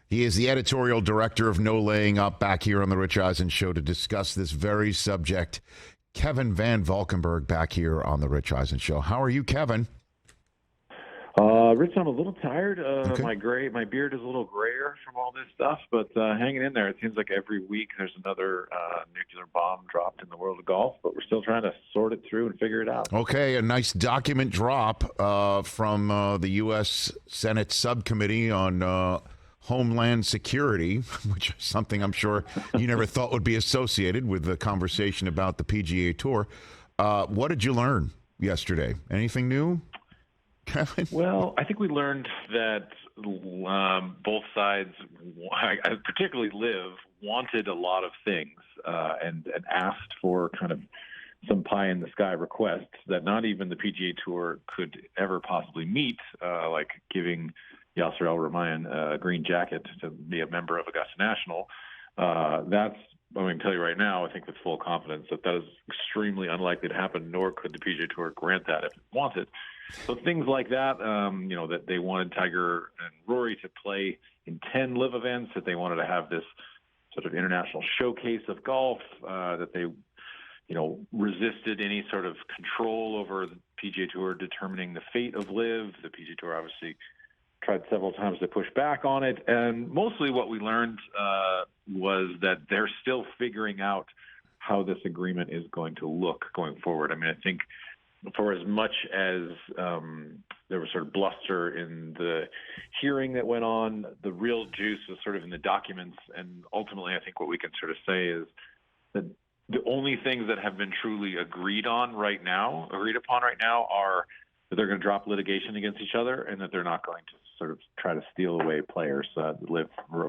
He is the editorial director of No Laying Up, back here on the Rich Eisen Show to discuss this very subject. Kevin Van Valkenburg back here on the Rich Eisen Show. How are you, Kevin? Rich, I'm a little tired. Okay. My beard is a little grayer from all this stuff, but hanging in there. It seems like every week there's another nuclear bomb dropped in the world of golf, but we're still trying to sort it through and figure it out. Okay, a nice document drop from the U.S. Senate subcommittee on Homeland Security, which is something I'm sure you never thought would be associated with the conversation about the PGA Tour. What did you learn yesterday? Anything new, Kevin? Well, I think we learned that both sides, particularly LIV, wanted a lot of things and asked for kind of some pie-in-the-sky requests that not even the PGA Tour could ever possibly meet, like giving Yasser Al-Rumayyan a green jacket to be a member of Augusta National. That's, I can tell you right now, I think with full confidence that is extremely unlikely to happen, nor could the PGA Tour grant that if it wanted. So things like that, that they wanted Tiger and Rory to play in 10 LIV events, that they wanted to have this sort of international showcase of golf, that they, resisted any sort of control over the PGA Tour determining the fate of LIV. The PGA Tour obviously tried several times to push back on it. And mostly what we learned was that they're still figuring out how this agreement is going to look going forward. I mean, I think for as much as there was sort of bluster in the hearing that went on, the real juice was sort of in the documents. And ultimately, I think what we can sort of say is that the only things that have been truly agreed upon right now, are that they're going to drop litigation against each other and that they're not going to sort of try to steal away players that live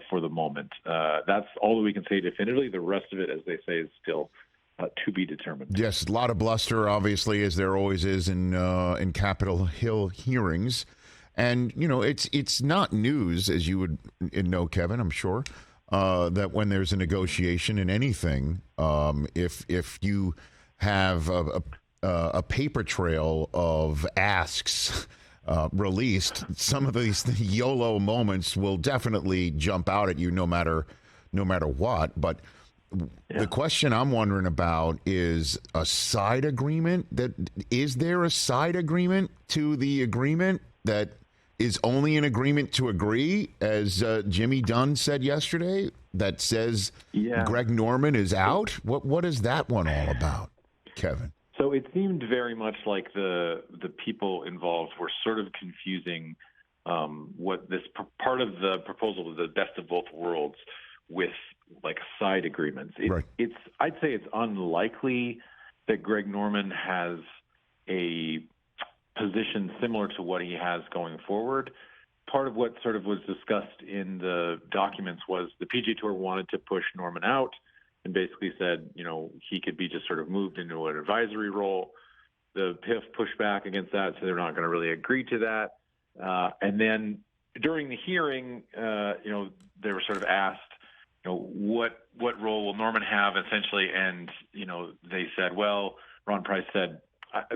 for the moment. That's all that we can say definitively. The rest of it, as they say, is still to be determined. Yes, a lot of bluster, obviously, as there always is in Capitol Hill hearings. And, it's not news, as you would know, Kevin, I'm sure, that when there's a negotiation in anything, if you have a paper trail of asks released, some of these YOLO moments will definitely jump out at you no matter what. But the question I'm wondering about is a side agreement. Is there a side agreement to the agreement that is only an agreement to agree, as Jimmy Dunn said yesterday, that says Greg Norman is out? What is that one all about, Kevin? So it seemed very much like the people involved were sort of confusing what this part of the proposal was, the best of both worlds, with like side agreements. I'd say it's unlikely that Greg Norman has a position similar to what he has going forward. Part of what sort of was discussed in the documents was the PGA Tour wanted to push Norman out and basically said, he could be just sort of moved into an advisory role. The PIF pushed back against that, so they're not going to really agree to that. And then during the hearing, they were sort of asked, what role will Norman have essentially? And, they said, well, Ron Price said,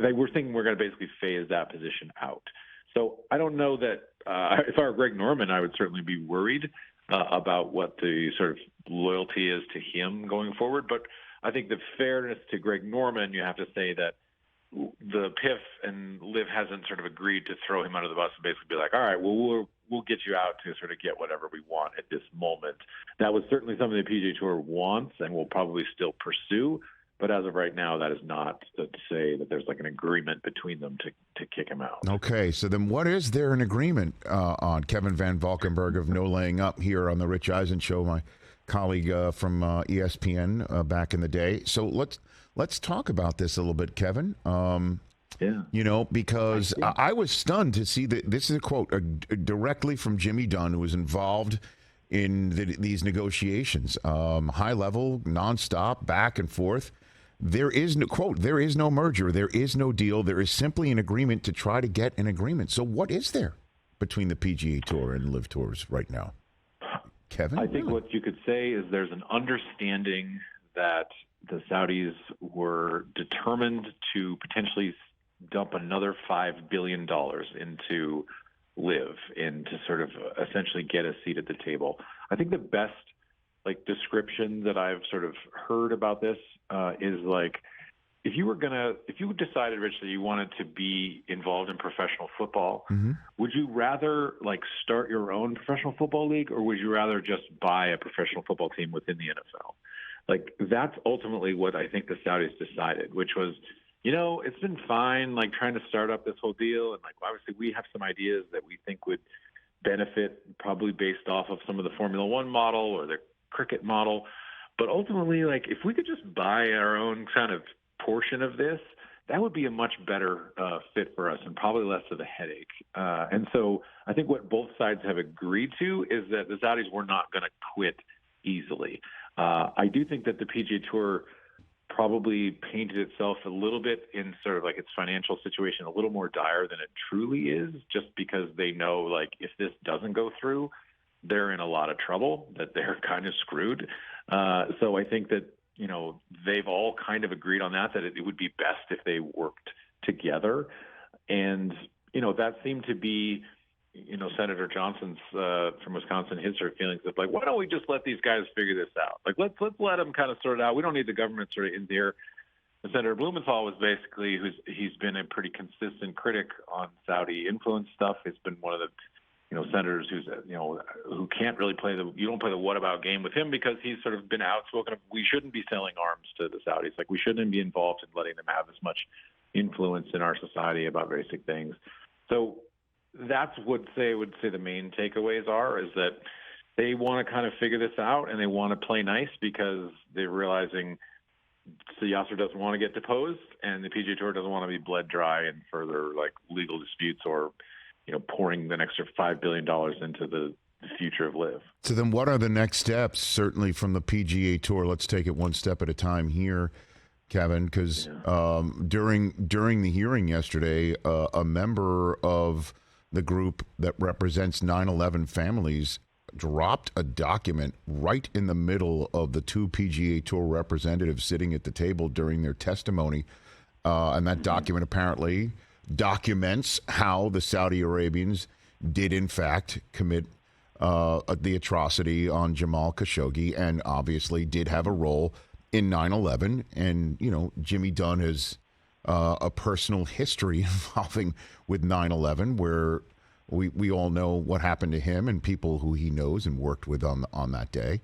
they were thinking we're going to basically phase that position out. So I don't know that if I were Greg Norman, I would certainly be worried about what the sort of loyalty is to him going forward. But I think the fairness to Greg Norman, you have to say that the PIF and LIV hasn't sort of agreed to throw him under the bus and basically be like, all right, well, we'll get you out to sort of get whatever we want at this moment. That was certainly something the PGA Tour wants and will probably still pursue. But as of right now, that is not to say that there's like an agreement between them to kick him out. Okay, so then what is there an agreement on? Kevin Van Valkenburg of No Laying Up here on the Rich Eisen Show, my colleague from ESPN back in the day. So let's talk about this a little bit, Kevin. Because I was stunned to see that this is a quote directly from Jimmy Dunn, who was involved in these negotiations, high level, nonstop, back and forth. There is no quote. There is no merger. There is no deal. There is simply an agreement to try to get an agreement. So what is there between the PGA Tour and LIV Tours right now, Kevin? I think what you could say is there's an understanding that the Saudis were determined to potentially dump another $5 billion into live and to sort of essentially get a seat at the table. I think the best description that I've sort of heard about this is like, if you decided, Rich, that you wanted to be involved in professional football, would you rather start your own professional football league, or would you rather just buy a professional football team within the NFL? That's ultimately what I think the Saudis decided, which was, it's been fine, trying to start up this whole deal. And obviously we have some ideas that we think would benefit, probably based off of some of the Formula One model or the cricket model. But ultimately, if we could just buy our own kind of portion of this, that would be a much better fit for us and probably less of a headache. And so I think what both sides have agreed to is that the Saudis were not going to quit easily. I do think that the PGA Tour probably painted itself a little bit in sort of its financial situation a little more dire than it truly is, just because they know if this doesn't go through, they're in a lot of trouble, that they're kind of screwed. So I think that, they've all kind of agreed on that it would be best if they worked together. And, that seemed to be, Senator Johnson's from Wisconsin, his sort of feelings of why don't we just let these guys figure this out? Let's let them kind of sort it out. We don't need the government sort of in there. And Senator Blumenthal was basically, he's been a pretty consistent critic on Saudi influence stuff. He's been one of the, senators who can't really you don't play the what about game with him, because he's sort of been outspoken of, we shouldn't be selling arms to the Saudis. We shouldn't be involved in letting them have as much influence in our society about basic things. So that's what I would say the main takeaways are, is that they want to kind of figure this out and they want to play nice, because they're realizing Yasser doesn't want to get deposed and the PGA Tour doesn't want to be bled dry in further legal disputes or pouring the extra $5 billion into the future of LIV. So then what are the next steps, certainly from the PGA Tour? Let's take it one step at a time here, Kevin, because during the hearing yesterday, a member of the group that represents 9/11 families dropped a document right in the middle of the two PGA Tour representatives sitting at the table during their testimony. And that document apparently documents how the Saudi Arabians did, in fact, commit the atrocity on Jamal Khashoggi, and obviously did have a role in 9/11. And, Jimmy Dunn has a personal history involving with 9/11, where we all know what happened to him and people who he knows and worked with on that day.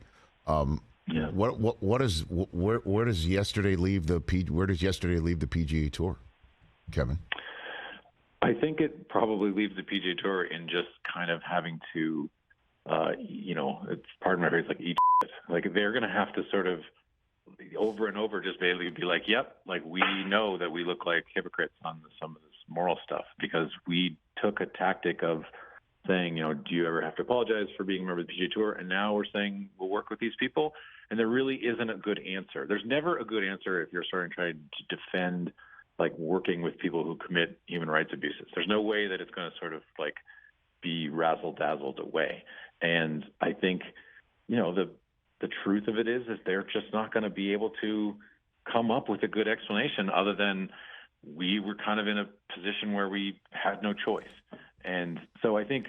Where does yesterday leave the PGA Tour, Kevin? I think it probably leaves the PGA Tour in just kind of having to, it's, pardon my phrase, eat shit. They're going to have to sort of over and over just basically be yep, we know that we look like hypocrites on some of this moral stuff, because we took a tactic of saying, do you ever have to apologize for being a member of the PGA Tour? And now we're saying we'll work with these people. And there really isn't a good answer. There's never a good answer if you're starting to try to defend working with people who commit human rights abuses. There's no way that it's going to sort of be razzle-dazzled away. And I think, the truth of it is they're just not going to be able to come up with a good explanation, other than we were kind of in a position where we had no choice. And so I think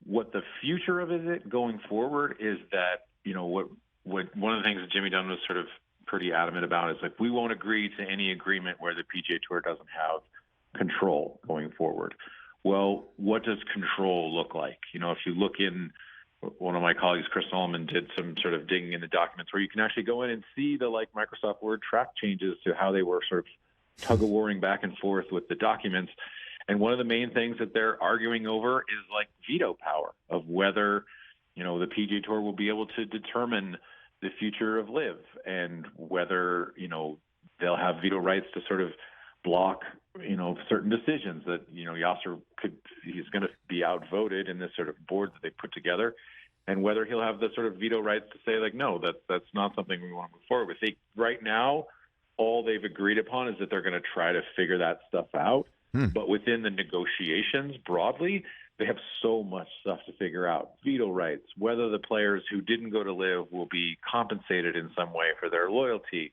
what the future of it going forward is that, what one of the things that Jimmy Dunn was sort of pretty adamant about is we won't agree to any agreement where the PGA Tour doesn't have control going forward. Well, what does control look like? If you look in, one of my colleagues, Chris Solomon, did some sort of digging in the documents where you can actually go in and see the Microsoft Word track changes to how they were sort of tug-of-warring back and forth with the documents. And one of the main things that they're arguing over is veto power, of whether, the PGA Tour will be able to determine the future of LIV, and whether, they'll have veto rights to sort of block, certain decisions that, Yasser he's going to be outvoted in this sort of board that they put together, and whether he'll have the sort of veto rights to say no, that's not something we want to move forward with. Right now, all they've agreed upon is that they're going to try to figure that stuff out. But within the negotiations broadly, they have so much stuff to figure out. Veto rights, whether the players who didn't go to LIV will be compensated in some way for their loyalty,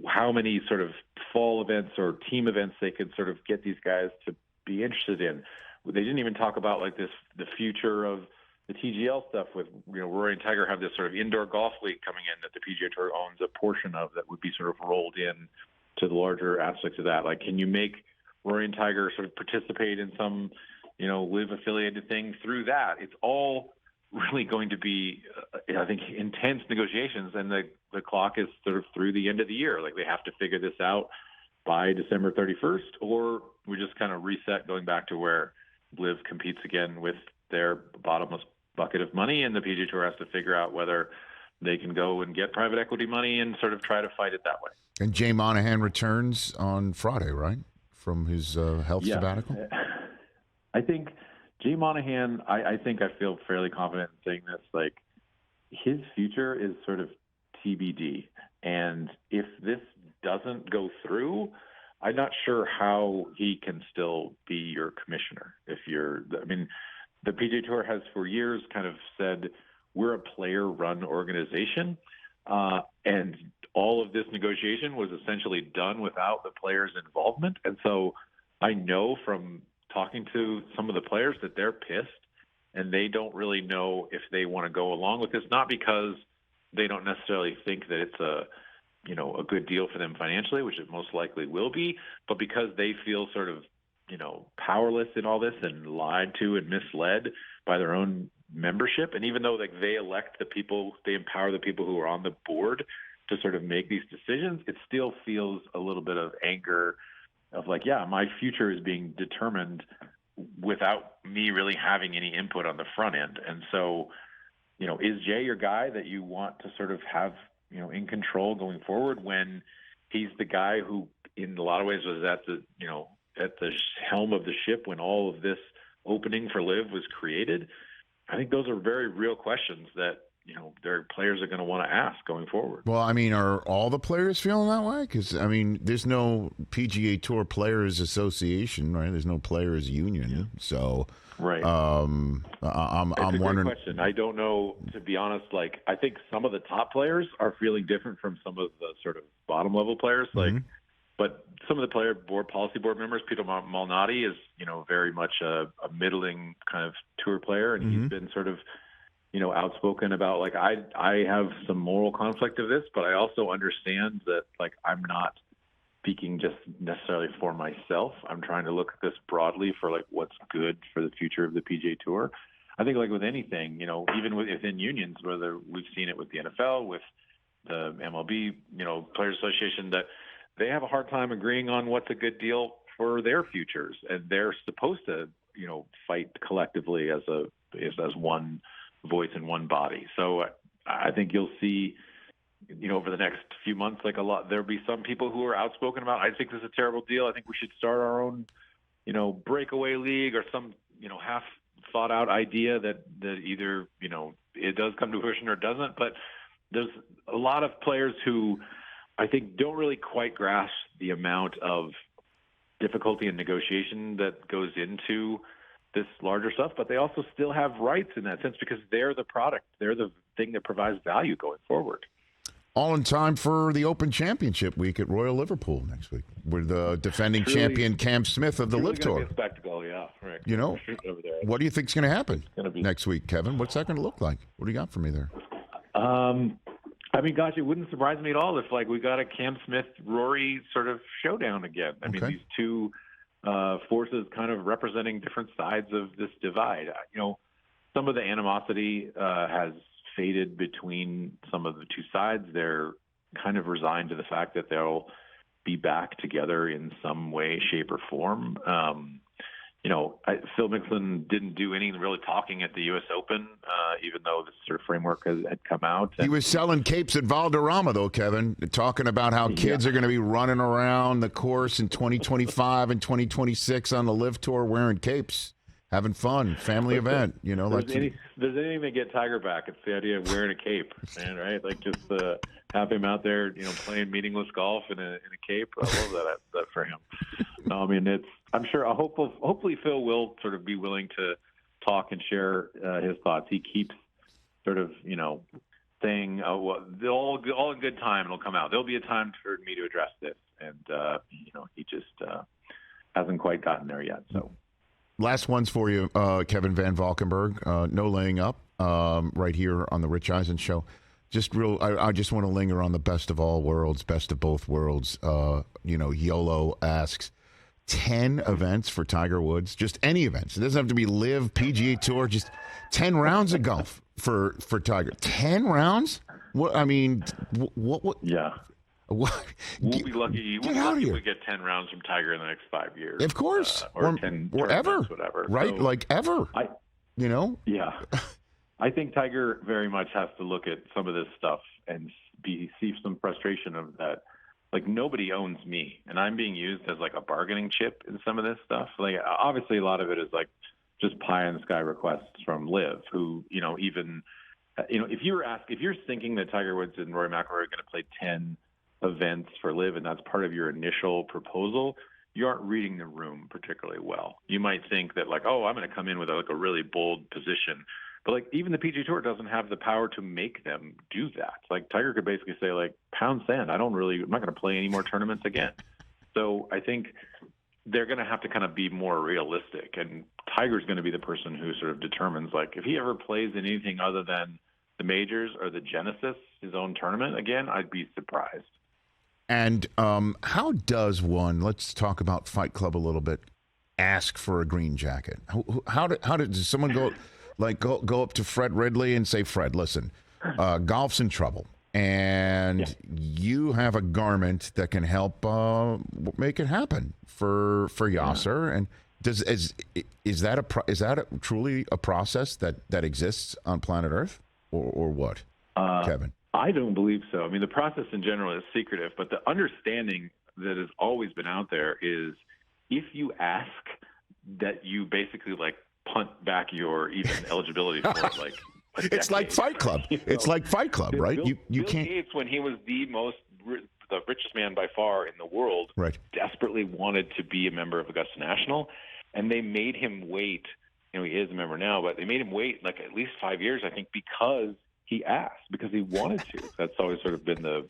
how many sort of fall events or team events they could sort of get these guys to be interested in, they didn't even talk about like the future of the TGL stuff with, Rory and Tiger have this sort of indoor golf league coming in that the PGA Tour owns a portion of that would be sort of rolled in to the larger aspects of that. Like, can you make Rory and Tiger sort of participate in some, LIV affiliated thing through that? It's all really going to be, I think, intense negotiations, and the clock is sort of through the end of the year. Like, they have to figure this out by December 31st, or we just kind of reset going back to where LIV competes again with their bottomless bucket of money, and the PGA Tour has to figure out whether they can go and get private equity money and sort of try to fight it that way. And Jay Monahan returns on Friday, right, from his health sabbatical? I think Jay Monahan, I think I feel fairly confident in saying this, like, his future is sort of TBD. And if this doesn't go through, I'm not sure how he can still be your commissioner. The PGA Tour has for years kind of said, we're a player-run organization, and all of this negotiation was essentially done without the players' involvement. And so I know from talking to some of the players that they're pissed, and they don't really know if they want to go along with this, not because they don't necessarily think that it's a good deal for them financially, which it most likely will be, but because they feel sort of, powerless in all this and lied to and misled by their own membership. And even though they elect the people, they empower the people who are on the board to sort of make these decisions, it still feels a little bit of anger of like, yeah, my future is being determined without me really having any input on the front end. And so, is Jay your guy that you want to sort of have, in control going forward when he's the guy who in a lot of ways was at the helm of the ship when all of this opening for LIV was created? I think those are very real questions that, their players are going to want to ask going forward. Well, are all the players feeling that way? Because, there's no PGA Tour Players Association, right? There's no players union. Yeah. So, right. I'm wondering. Great question. I don't know, to be honest. Like, I think some of the top players are feeling different from some of the sort of bottom level players. Mm-hmm. But some of the policy board members, Peter Malnati is, very much a middling kind of tour player, and mm-hmm. he's been sort of, outspoken about, like, I have some moral conflict of this, but I also understand that, like, I'm not speaking just necessarily for myself. I'm trying to look at this broadly for, like, what's good for the future of the PGA Tour. I think, like, with anything, even within unions, whether we've seen it with the NFL, with the MLB, Players Association, that they have a hard time agreeing on what's a good deal for their futures, and they're supposed to, fight collectively as one voice and one body. So I think you'll see, over the next few months, like there'll be some people who are outspoken about, I think this is a terrible deal. I think we should start our own, breakaway league or some, half thought out idea that either, it does come to fruition or doesn't. But there's a lot of players who I think don't really quite grasp the amount of difficulty and negotiation that goes into this larger stuff, but they also still have rights in that sense because they're the product. They're the thing that provides value going forward. All in time for the Open Championship week at Royal Liverpool next week with the defending champion Cam Smith of the LIV Tour. Be a spectacle, yeah. Right. Over there. What do you think is going to happen next week, Kevin? What's that going to look like? What do you got for me there? Gosh, it wouldn't surprise me at all if, like, we got a Cam Smith-Rory sort of showdown again. These two forces kind of representing different sides of this divide. Some of the animosity has faded between some of the two sides. They're kind of resigned to the fact that they'll be back together in some way, shape, or form. Phil Mickelson didn't do any really talking at the U.S. Open, even though this sort of framework had come out. He was selling capes at Valderrama, though, Kevin, talking about how kids are going to be running around the course in 2025 and 2026 on the LIV Tour wearing capes, having fun, family event. There's anything to get Tiger back. It's the idea of wearing a cape, man, right? Like, just have him out there, playing meaningless golf in a cape. I love that for him. I'm sure. Hopefully, Phil will sort of be willing to talk and share his thoughts. He keeps sort of, saying, all in good time, it'll come out. There'll be a time for me to address this, and he just hasn't quite gotten there yet. So. Last ones for you, Kevin Van Valkenburg. No laying up right here on the Rich Eisen Show. I just want to linger on the best of all worlds, best of both worlds. YOLO asks 10 events for Tiger Woods, just any events. It doesn't have to be LIV, PGA Tour, just 10 rounds of golf for Tiger. 10 rounds? What? I mean, what? Yeah. What? We'll be lucky. Get out of here. We get 10 rounds from Tiger in the next 5 years. Of course. Or 10 or ever. Whatever. Right? So like ever. Yeah. I think Tiger very much has to look at some of this stuff and see some frustration of that. Like, nobody owns me, and I'm being used as like a bargaining chip in some of this stuff. Like, obviously, a lot of it is like just pie in the sky requests from LIV, who, if you're thinking that Tiger Woods and Rory McIlroy are going to play 10 events for LIV, and that's part of your initial proposal, you aren't reading the room particularly well. You might think that, like, oh, I'm going to come in with a really bold position. But, like, even the PGA Tour doesn't have the power to make them do that. Like, Tiger could basically say, like, pound sand. I'm not going to play any more tournaments again. So I think they're going to have to kind of be more realistic. And Tiger's going to be the person who sort of determines, like, if he ever plays in anything other than the majors or the Genesis, his own tournament again, I'd be surprised. And how does one, let's talk about Fight Club a little bit, ask for a green jacket? How does someone go... Like, go up to Fred Ridley and say, Fred, listen, golf's in trouble, and you have a garment that can help make it happen for Yasser. And is that truly a process that exists on planet Earth, or what, Kevin? I don't believe so. I mean, the process in general is secretive, but the understanding that has always been out there is if you ask, that you basically like punt back your even eligibility for it, like it's like Fight Club. It's like Fight Club, right? Bill can't. Gates, when he was the richest man by far in the world, right, desperately wanted to be a member of Augusta National, and they made him wait. He is a member now, but they made him wait like at least 5 years, I think, because he asked, because he wanted to. That's always sort of been the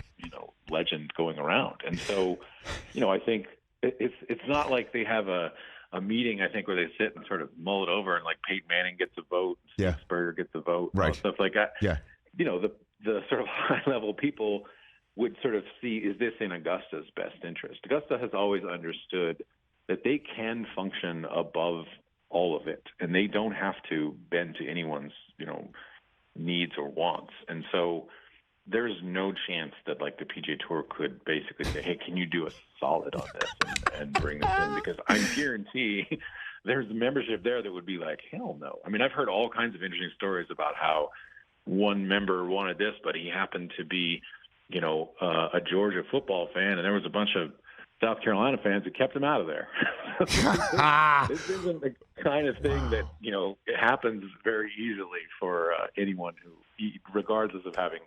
legend going around, and so I think it's not like they have a meeting, I think, where they sit and sort of mull it over, and like Peyton Manning gets a vote, Steve Spurrier gets a vote, right, stuff like that. Yeah, the sort of high level people would sort of see, is this in Augusta's best interest? Augusta has always understood that they can function above all of it, and they don't have to bend to anyone's needs or wants. And so there's no chance that like the PGA Tour could basically say, hey, can you do a solid on this and bring this in? Because I guarantee there's membership there that would be like, hell no. I mean, I've heard all kinds of interesting stories about how one member wanted this, but he happened to be, a Georgia football fan, and there was a bunch of South Carolina fans who kept him out of there. This isn't the kind of thing that, it happens very easily for anyone who, regardless of having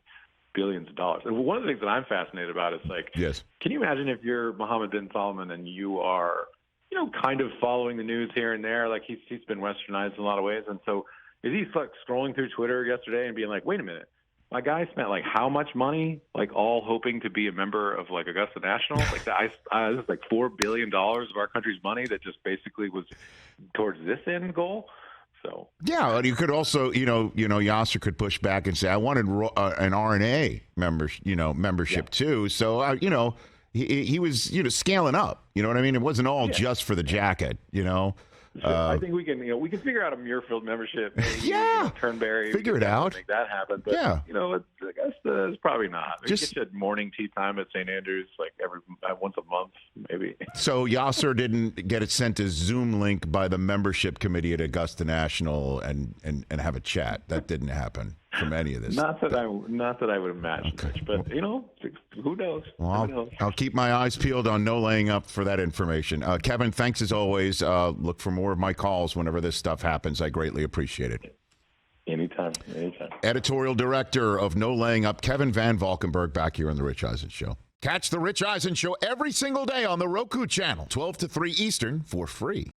billions of dollars. And one of the things that I'm fascinated about is like, yes, can you imagine if you're Mohammed bin Salman and you are, kind of following the news here and there? Like he's been westernized in a lot of ways. And so is he like scrolling through Twitter yesterday and being like, wait a minute, my guy spent like how much money, like all hoping to be a member of like Augusta National? Like that, this is like $4 billion of our country's money that just basically was towards this end goal. So yeah, and you could also, Yasser could push back and say, I wanted an RNA membership too. So he was scaling up. You know what I mean? It wasn't all just for the jacket. Sure. I think we can figure out a Muirfield membership. Maybe, Turnberry. Figure it out. Make that happen. But, it's probably not. We get you morning tea time at St. Andrews, like once a month, maybe. So Yasser didn't get it sent a Zoom link by the membership committee at Augusta National and have a chat. That didn't happen from any of this. Not that I would imagine, okay. But who knows? Well, I'll keep my eyes peeled on no laying up for that information. Kevin, thanks as always. Look for more of my calls whenever this stuff happens. I greatly appreciate it. Anytime. Editorial director of No Laying Up, Kevin Van Valkenburg, back here on The Rich Eisen Show. Catch The Rich Eisen Show every single day on the Roku channel, 12 to 3 Eastern, for free.